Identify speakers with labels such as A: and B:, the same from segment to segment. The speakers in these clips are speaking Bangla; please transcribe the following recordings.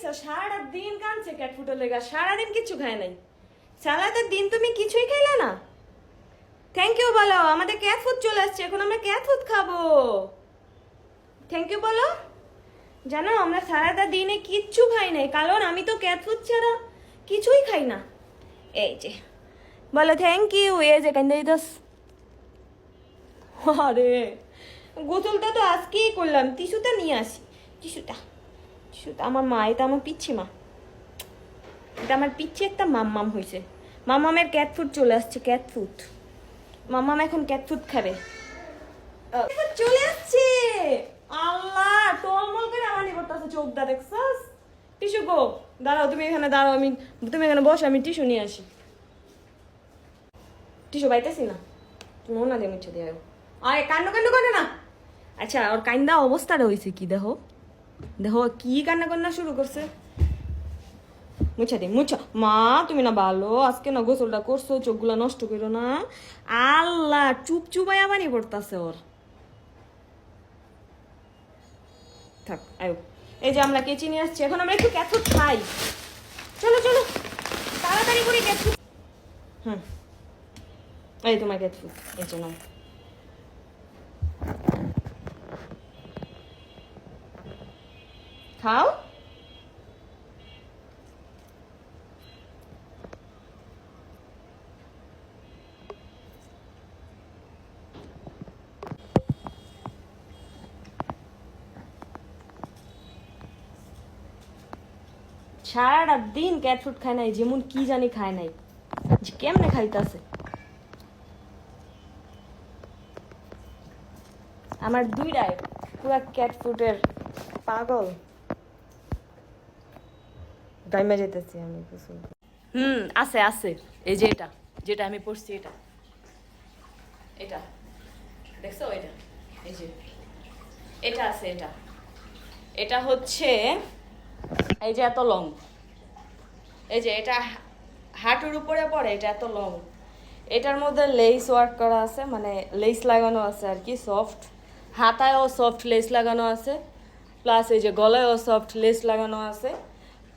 A: দেখছো সারা দিন কাঁদছে ক্যাট ফুডের লেগা, সারাদিন কিছু খায় নাই। সালাদের দিন তুমি কিছুই খাইলে না। থ্যাংক ইউ বলো, আমাদের ক্যাট ফুড চলে আসছে, এখন আমরা ক্যাট ফুড খাবো। থ্যাংক ইউ বলো। জানো আমরা সারাটা দিনে কিচ্ছু খাই নাই, কারণ আমি তো ক্যাট ফুড ছাড়া কিছুই খাই না। এই যে বলো থ্যাংক ইউ। এই যে কান্দাই দোস। আরে গোসলটা তো আজকেই করলাম, টিস্যুটা নিয়ে আসি। টিস্যুটা টিস্যুটা আমার মা, এটা আমার পিচ্ছি মা, এটা আমার পিচ্ছি একটা মাম্মাম হয়েছে। মাম্মামের ক্যাট ফুড চলে আসছে, ক্যাট ফুড। মাম্মাম এখন ক্যাট ফুড খাবে। চলে আসছে। আল্লাহ টলমল করে আমার নিবর্তাছে চোখটা, দেখছস? টিস্যু গো, দাঁড়াও তুমি এখানে দাঁড়াও, তুমি এখানে বসো, আমি টিস্যু নিয়ে আসি। টিস্যু পাইতেছি না, তুমি ওনা দিয়ে মুছে দিয়ে আয়। কান্না কান্না করে না। আচ্ছা ওর কান্দা অবস্থাটা হয়েছে কি দেখো, দেখো কি কান্না কান্না শুরু করছে। মুছা দে মুছা। মা তুমি না ভালো, আজকে না গোসলটা করছো, চোখগুলা নষ্ট করো না। আল্লাহ চুপ চুপাই আমারই পড়তাছে ওর। থাক আয়ো। এই যে আমরা কেচি নিয়ে আসছি, এখন আমরা একটু ক্যাট ফুড খাই। চলো চলো তাড়াতাড়ি করে ক্যাট ফুড। হুম এই তোমার ক্যাট ফুড, এই জন্য খাও। সারাটা দিন ক্যাট ফুড খায় নাই, যেমন কি জানি খায় নাই, কেমনে খাইতাছে। আমার দুইটাই পুরা ক্যাট ফুডের পাগল। গাইমা যেতেছি আমি কিছু। আছে আছে। এই যে এটা, যেটা আমি পড়ছি, এটা এটা দেখছো, এটা এই যে এটা আছে, এটা এটা হচ্ছে এই যে এত লং, এই যে এটা হাঁটুর উপরে পড়ে, এটা এত লং। এটার মধ্যে লেস ওয়ার্ক করা আছে, মানে লেস লাগানো আছে আর কি, সফট। হাতায়ও সফট লেস লাগানো আছে, প্লাস এই যে গলায়ও সফট লেস লাগানো আছে।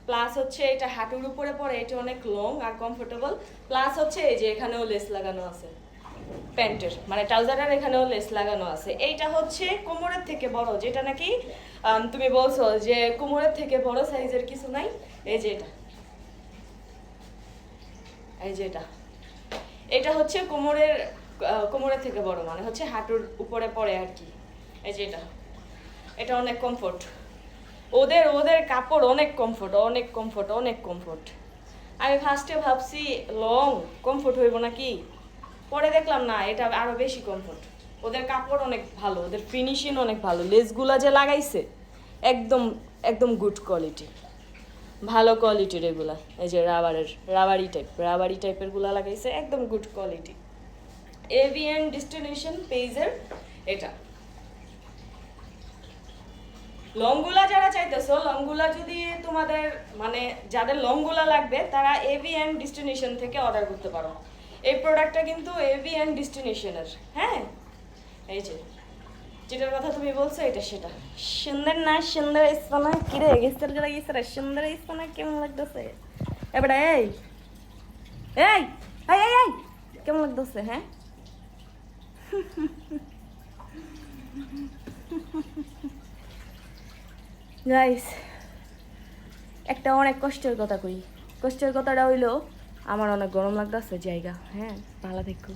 A: প্লাস হচ্ছে এটা হাঁটুর উপরে পড়ে, এটা অনেক লং আর কমফোর্টেবল। প্লাস হচ্ছে এই যে এখানেও লেস লাগানো আছে, প্যান্টের মানে ট্রাউজারের এখানেও লেস লাগানো আছে। এইটা হচ্ছে কোমরের থেকে বড়, যেটা নাকি তুমি বলছো যে কোমরের থেকে বড় সাইজের কিছু নাই। এই যে এটা, এই যে এটা হচ্ছে কোমরের থেকে বড়, মানে হচ্ছে হাঁটুর উপরে পড়ে আর কি। এই যে এটা অনেক কমফোর্ট। ওদের কাপড় অনেক কমফোর্ট, অনেক কমফোর্ট, অনেক কমফোর্ট। আমি ফার্স্টে ভাবছি লং কমফোর্ট হইব নাকি, পরে দেখলাম না, এটা আরো বেশি কমফোর্ট। ওদের কাপড় অনেক ভালো, ওদের ফিনিশিং অনেক ভালো। লেসগুলা যে লাগাইছে একদম একদম গুড কোয়ালিটি, ভালো কোয়ালিটির এগুলা। এই যে রাবারি টাইপের গুলা লাগাইছে, একদম গুড কোয়ালিটি। এভিএন ডেস্টিনেশন পেজের এটা। লংগুলা যারা চাইতেছো, লংগুলা যদি তোমাদের মানে যাদের লংগুলা লাগবে, তারা এভিএন ডেস্টিনেশন থেকে অর্ডার করতে পারো। এই প্রোডাক্টটা কিন্তু এভিএন ডেস্টিনেশনের। হ্যাঁ এই যে যেটার কথা তুমি বলছো, এটা সেটা। সুন্দর না? সুন্দর ইস্পানা কিরে গেস্টার করে গেছে রে, সুন্দর ইস্পানা কেমন লাগতেছে এবারে? এই এই এই এই কেমন লাগতেছে? হ্যাঁ গাইস একটা অনেক কষ্টের কথা কই। কষ্টের কথাটা হইলো আমার অনেক গরম লাগতেছে জায়গা। হ্যাঁ ভালো থেকো।